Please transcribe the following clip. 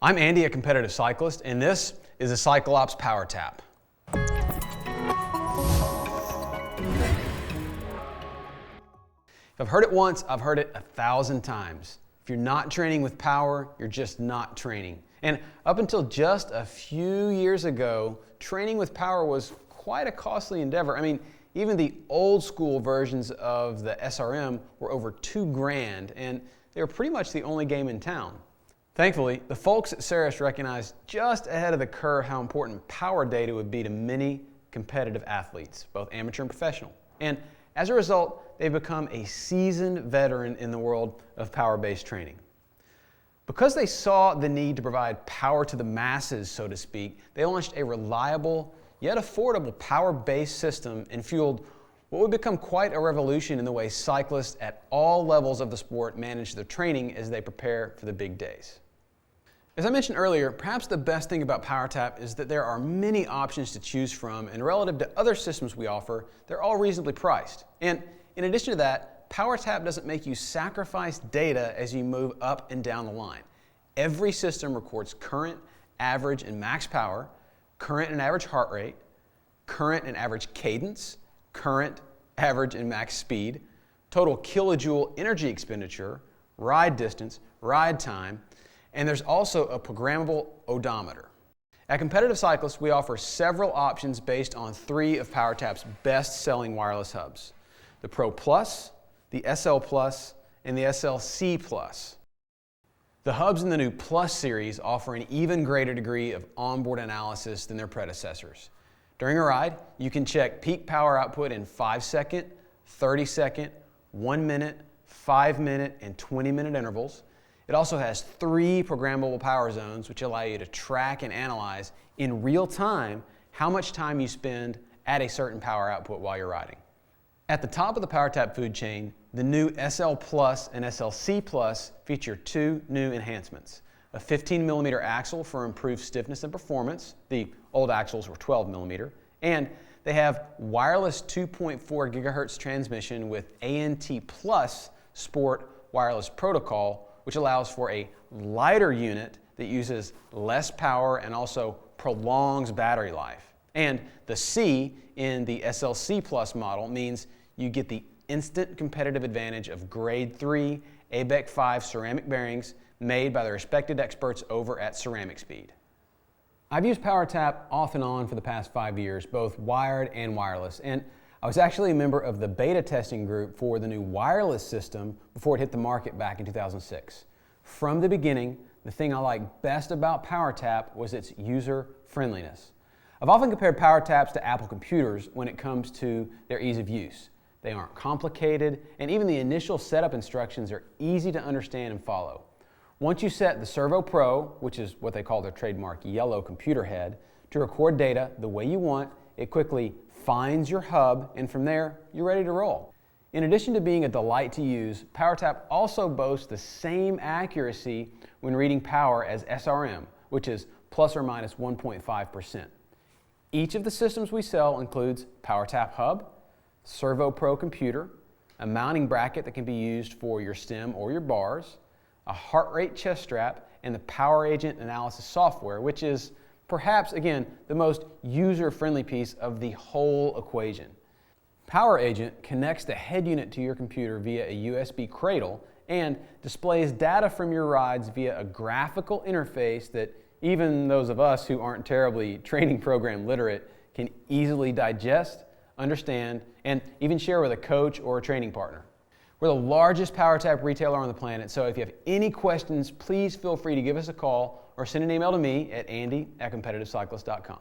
I'm Andy, a competitive cyclist, and this is a Cycleops Power Tap. If I've heard it once, I've heard it 1,000 times. If you're not training with power, you're just not training. And up until just a few years ago, training with power was quite a costly endeavor. I mean, even the old school versions of the SRM were over $2,000, and they were pretty much the only game in town. Thankfully, the folks at Ceres recognized just ahead of the curve how important power data would be to many competitive athletes, both amateur and professional. And as a result, they've become a seasoned veteran in the world of power-based training. Because they saw the need to provide power to the masses, so to speak, they launched a reliable yet affordable power-based system and fueled what would become quite a revolution in the way cyclists at all levels of the sport manage their training as they prepare for the big days. As I mentioned earlier, perhaps the best thing about PowerTap is that there are many options to choose from, and relative to other systems we offer, they're all reasonably priced. And in addition to that, PowerTap doesn't make you sacrifice data as you move up and down the line. Every system records current, average, and max power, current and average heart rate, current and average cadence, current, average, and max speed, total kilojoule energy expenditure, ride distance, ride time, and there's also a programmable odometer. At Competitive Cyclist, we offer several options based on 3 of PowerTap's best-selling wireless hubs: the Pro Plus, the SL Plus, and the SLC Plus. The hubs in the new Plus series offer an even greater degree of onboard analysis than their predecessors. During a ride, you can check peak power output in 5-second, 30-second, 1-minute, 5-minute, and 20-minute intervals. It also has 3 programmable power zones, which allow you to track and analyze in real time how much time you spend at a certain power output while you're riding. At the top of the PowerTap food chain, the new SL Plus and SLC Plus feature 2 new enhancements: a 15mm axle for improved stiffness and performance. The old axles were 12mm, and they have wireless 2.4 GHz transmission with ANT Plus Sport wireless protocol, which allows for a lighter unit that uses less power and also prolongs battery life. And the C in the SLC Plus model means you get the instant competitive advantage of grade 3 ABEC 5 ceramic bearings made by the respected experts over at Ceramic Speed. I've used PowerTap off and on for the past 5 years, both wired and wireless, and I was actually a member of the beta testing group for the new wireless system before it hit the market back in 2006. From the beginning, the thing I liked best about PowerTap was its user friendliness. I've often compared PowerTaps to Apple computers when it comes to their ease of use. They aren't complicated, and even the initial setup instructions are easy to understand and follow. Once you set the Servo Pro, which is what they call their trademark yellow computer head, to record data the way you want, it quickly finds your hub, and from there, you're ready to roll. In addition to being a delight to use, PowerTap also boasts the same accuracy when reading power as SRM, which is plus or minus 1.5%. Each of the systems we sell includes PowerTap hub, Servo Pro computer, a mounting bracket that can be used for your stem or your bars, a heart rate chest strap, and the Power Agent analysis software, which is perhaps, again, the most user-friendly piece of the whole equation. Power Agent connects the head unit to your computer via a USB cradle and displays data from your rides via a graphical interface that even those of us who aren't terribly training program literate can easily digest, understand, and even share with a coach or a training partner. We're the largest PowerTap retailer on the planet, so if you have any questions, please feel free to give us a call or send an email to me at andy@competitivecyclist.com.